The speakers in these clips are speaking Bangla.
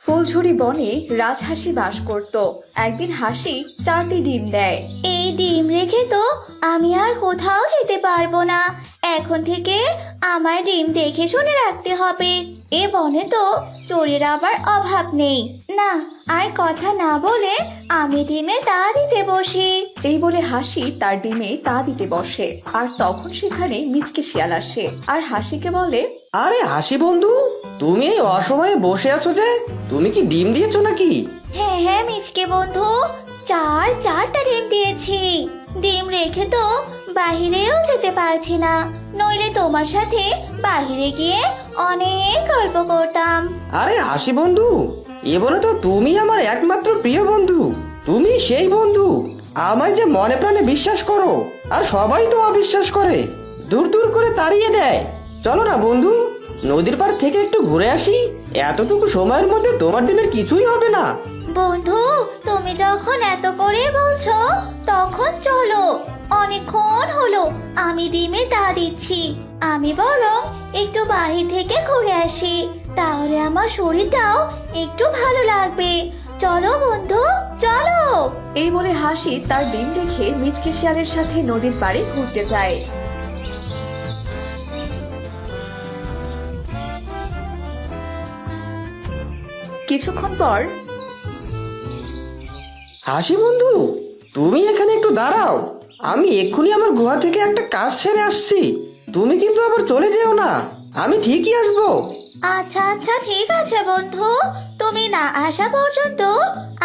ফুলঝুরি বনে রাজহাঁসি বাস করত। একদিন হাসি 4টি ডিম দেয়। এই ডিম রেখে তো আমি আর কোথাও যেতে পারবো না। এখন থেকে আমার ডিম দেখে শুনে রাখতে হবে। এ বনে তো চোরের আবার অভাব নেই। না, আর কথা না বলে আমি ডিমে তা দিতে বসি। এই বলে হাসি তার ডিমে তা দিতে বসে। আর তখন সেখানে মিচকে শিয়াল আসে আর হাসিকে বলে, আরে হাসি বন্ধু, তুমি এই অসময়ে বসে আছো যে? তুমি কি ডিম দিয়েছো নাকি? হ্যাঁ হ্যাঁ মিচকে বন্ধু, চারটা ডিম দিয়েছি। ডিম রেখে তো বাহিরেও যেতে পারছি না, নইলে তোমার সাথে বাহিরে গিয়ে অনেক গল্প করতাম। আরে হাসি বন্ধু, এ বলে তো তুমি আমার একমাত্র প্রিয় বন্ধু। তুমি সেই বন্ধু আমায় যে মনে প্রাণে বিশ্বাস করো, আর সবাই তো অবিশ্বাস করে, দূর দূর করে তাড়িয়ে দেয়। চলো না বন্ধু, নদীর পাড় থেকে একটু ঘুরে আসি। এতটুকু সময়ের মধ্যে তোমার ডিমের কিছুই হবে না। বন্ধু, তুমি যখন এত করে বলছো তখন চলো। অনেকক্ষণ হলো আমি ডিমে তা দিচ্ছি। আমি বরং একটু বাহির থেকে ঘুরে আসি, তাহলে আমার শরীরটাও একটু ভালো লাগবে। চলো বন্ধু, চলো। এই বলে হাসি তার ডিম রেখে মিচকে শিয়ালের সাথে নদীর পাড়ে ঘুরতে যায়। কিছুক্ষণ পর হাসি বন্ধু, তুমি এখানে একটু দাঁড়াও। আমি এক্ষুনি আমার গুহা থেকে একটা কাজ সেরে আসছি। তুমি কিন্তু আবার চলে যেও না, আমি ঠিকই আসবো। আচ্ছা আচ্ছা, ঠিক আছে বন্ধু। তুমি না আসা পর্যন্ত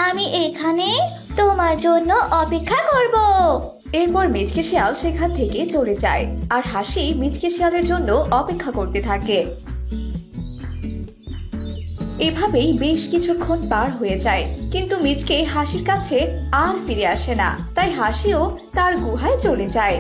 আমি এখানে তোমার জন্য অপেক্ষা করব। এরপর মিচকে শিয়াল সেখান থেকে চলে যায় আর হাসি মিচকে শিয়ালের জন্য অপেক্ষা করতে থাকে। এভাবেই বেশ কিছুক্ষণ পার হয়ে যায়, কিন্তু মিচকে হাসির কাছে আর ফিরে আসে না। তাই হাসিও তার গুহায় চলে যায়।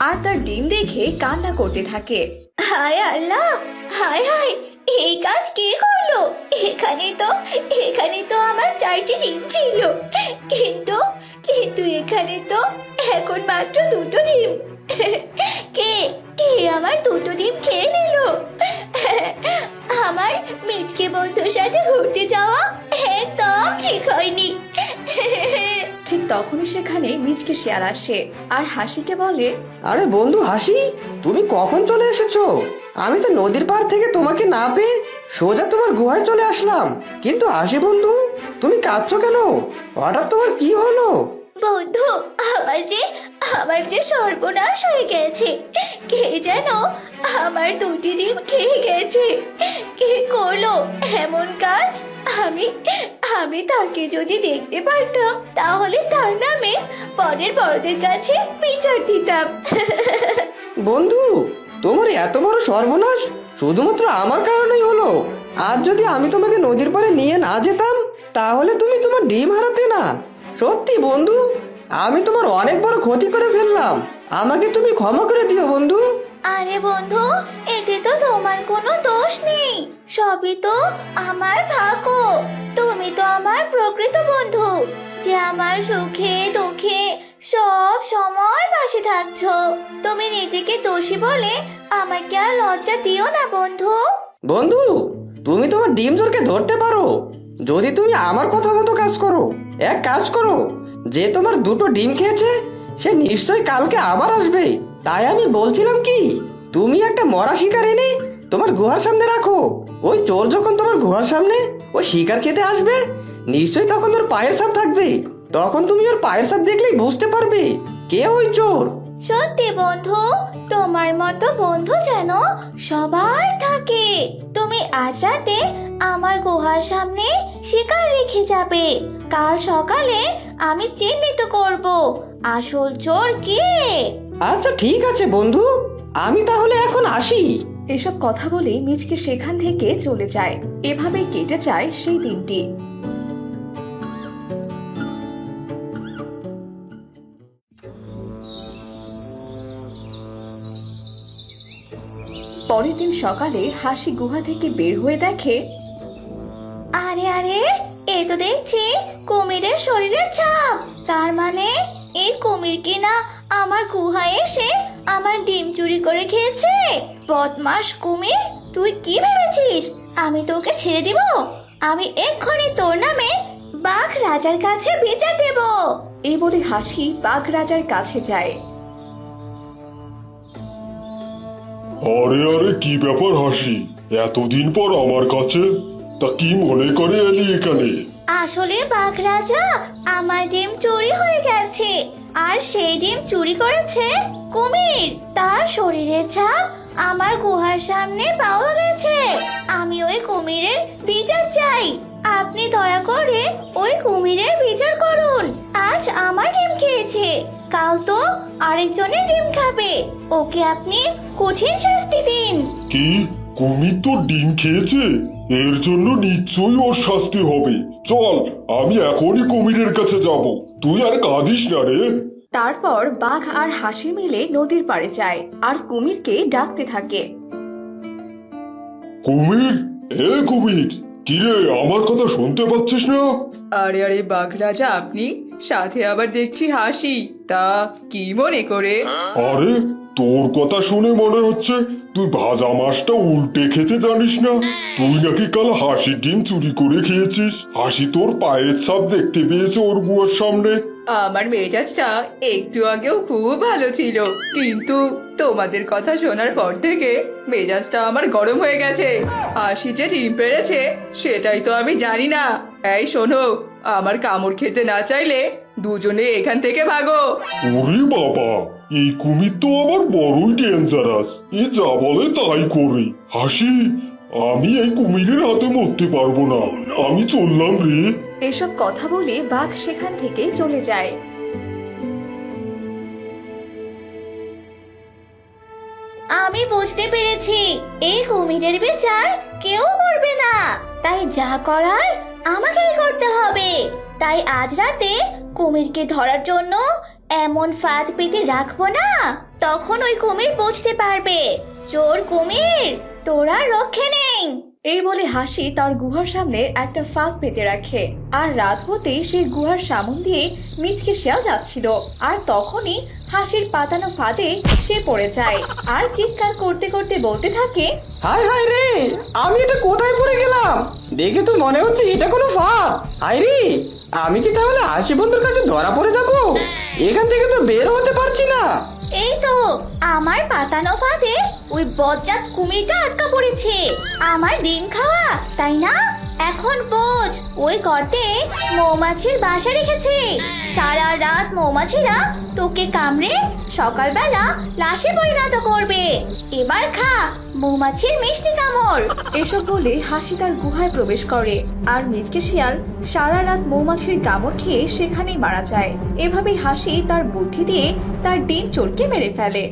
আর তার ডিম দেখে কান্না করতে থাকে। হায় আল্লাহ, হায় হায়, এই কাজ কে করলো? এখানে তো আমার 4টি ডিম ছিল, কিন্তু কিন্তু এখানে তো এখন মাত্র 2টো ডিম। কে কে আমার 2টো ডিম খেয়ে নিল? আমার মিচকে বন্ধুর সাথে ঘুরতে যাওয়া একদম ঠিক হয়নি। ঠিক তখনই সেখানে মিচকে শিয়াল আসে আর হাসিকে বলে, আরে বন্ধু হাসি, তুমি কখন চলে এসেছো? আমি তো নদীর পাড় থেকে তোমাকে না পেয়ে সোজা তোমার গুহায় চলে আসলাম। কিন্তু হাসি বন্ধু, তুমি কাঁদছো কেন? হঠাৎ তোমার কি হলো? বন্ধু, আমার যে সর্বনাশ হয়ে গেছে। কে যেন আমার 2টি ডিম খেয়ে গেছে। কে করলো এমন কাজ? আমি আমি তাকে যদি দেখতে পারতাম তাহলে তার নামে বনের বড়দের কাছে বিচার দিতাম। বন্ধু, তোমার এত বড় সর্বনাশ শুধুমাত্র আমার কারণেই হলো। আজ যদি আমি তোমাকে নদীর পাড়ে নিয়ে না যেতাম, তাহলে তুমি তোমার ডিম হারাতে না। সত্যি বন্ধু, আমি তোমার অনেক বড় ক্ষতি করে ফেললাম। আমাকে তুমি ক্ষমা করে দিও বন্ধু। আরে বন্ধু, এতে তো তোমার কোনো দোষ নেই, সবই তো আমার ভাগ্য। তুমি তো আমার প্রকৃত বন্ধু, যে আমার সুখে দুঃখে সব সময় পাশে থাকছো। তুমি নিজেকে দোষী বলে আমাকে আর লজ্জা দিও না বন্ধু। বন্ধু, তুমি তোমার ডিম চোরকে ধরতে পারো যদি তুমি আমার কথা মতো কাজ করো। এক কাজ করো, যে তোমার 2টো ডিম খেয়েছে সে নিশ্চয়ই কালকে আবার আসবে। তাই আমি বলছিলাম কি, তুমি একটা মরা শিকার এনে তোমার গুহার সামনে রাখো। ওই চোর যখন তোমার গুহার সামনে ওই শিকার খেতে আসবে, নিশ্চয়ই তখন ওর পায়ের ছাপ থাকবে। তখন তুমি ওর পায়ের ছাপ দেখলেই বুঝতে পারবে কে ওই চোর। সত্যি বন্ধু, তোমার মতো বন্ধু যেন সবার থাকে। তুমি আজ রাতে আমার গুহার সামনে শিকার রেখে যাবে। কাল সকালে আমি চিহ্নিত করব আসল চোর কে। আচ্ছা ঠিক আছে বন্ধু, আমি তাহলে এখন আসি। এসব কথা বলে মিচকে সেখান থেকে চলে যায়। এভাবেই কেটে যায় সেই দিনটি। পরের দিন সকালে হাসি গুহা থেকে বের হয়ে দেখে, আরে আরে, এ তো দেখছি কুমিরের শরীরের ছাপ। তার মানে এই কুমির কি না আমার গুহায় এসে আমার ডিম চুরি করে খেয়েছে? বদমাস কুমির, তুই কি ভেবেছিস আমি তোকে ছেড়ে দিব? আমি এক্ষুনি তোর নামে বাঘ রাজার কাছে বিচার দেব। এই বলে হাসি বাঘ রাজার কাছে যায়। আরে আরে, কি ব্যাপার হাসি, এতদিন পর আমার কাছে? তা কি মনে করে এলি এখানে? আসলে বাঘ রাজা, আমার ডিম চুরি হয়ে গেছে, আর সেই ডিম চুরি করেছে কুমির। তার শরীরের ছাপ আমার গুহার সামনে পাওয়া গেছে। আমি ওই কুমিরের বিচার চাই। আপনি দয়া করে ওই কুমিরের বিচার করুন। আজ আমার ডিম খেয়েছে, কাল তো আরেকজনের ডিম খাবে। ওকে আপনি কঠিন শাস্তি দিন। কি, কুমির তো ডিম খেয়েছে? এর জন্য নিশ্চয়ই ওর শাস্তি হবে। চল, আমি এখনই কুমিরের কাছে যাব। তুই আর কাঁদিস না রে। তারপর বাঘ আর হাসি মিলে নদীর পাড়ে যায় আর কুমিরকে ডাকতে থাকে। কুমির, এ কুমির, কিরে, আমার কথা শুনতে পাচ্ছিস না? আরে আরে বাঘ রাজা, আপনি সাথে আবার দেখছি হাসি, তা কি মনে করে? আরে, তোর কথা শুনে মনে হচ্ছে তুই ভাজা মাছটা উল্টে খেতে জানিস না। তুই নাকি কাল হাসির ডিম চুরি করে খেয়েছিস। হাসি তোর পায়ের ছাপ দেখতে পেয়েছে ওর গুহার সামনে। আমার মেজাজটা একটু আগেও খুব ভালো ছিল, কিন্তু তোমাদের কথা শোনার পর থেকে মেজাজটা আমার গরম হয়ে গেছে। হাসি যে ডিম পেড়েছে সেটাই তো আমি জানি না। এই শোনো, আমার কামড় খেতে না চাইলে দুজনে এখান থেকে ভাগো। ওরে বাবা, এই কুমির তো আবার বড়ই ডেঞ্জারাস। এ যা বলে তাই করে। হাসি, আমি এই কুমিরের হাতে মরতে পারবো না। আমি চললাম রে। এসব কথা বলে বাঘ সেখান থেকে চলে যায়। আমি বুঝতে পেরেছি এই কুমিরের বিচার কেউ করবে না, তাই যা করার আমাকেই করতে হবে। তাই আজ রাতে কুমিরকে ধরার জন্য এমন ফাঁদ পেতে রাখবো না, তখন ওই কুমির বুঝতে পারবে চোর কুমির তোরা রক্ষে নেই। এই বলে হাসি তার গুহার সামনে একটা ফাঁদ পেতে রাখে। আর রাত হতেই সেই গুহার সামন দিয়ে মিচকে শিয়াল যাচ্ছিল, আর তখনই হাসির পাতানো ফাঁদে সে পড়ে যায় আর চিৎকার করতে করতে বলতে থাকে, হায় হায় রে, আমি এটা কোথায় পড়ে গেলাম? দেখে তো মনে হচ্ছে এটা কোনো ফাঁদ। হায় রে, আমি কি তাহলে হাসি বন্ধুর কাছে ধরা পড়ে যাব? এখান থেকে তো বের হতে পারছি না। এই তো আমার পাতানো ফাঁদে ওই বজ্জাত কুমিরটা আটকা পড়েছে। আমার ডিম খাওয়া, তাই না? এখন বোঝ, ওই গর্তে মৌমাছির বাসা রেখেছে। সারা রাত মৌমাছিরা তোকে কামড়ে সকালবেলা লাশে পরিণত করবে। এবার খা মৌমাছির মিষ্টি কামড়। এসব বলে হাসি তার গুহায় প্রবেশ করে আর মিচকে শিয়াল সারা রাত মৌমাছির কামড় খেয়ে সেখানেই মারা যায়। এভাবেই হাসি তার বুদ্ধি দিয়ে তার ডিম চোরকে মেরে ফেলে।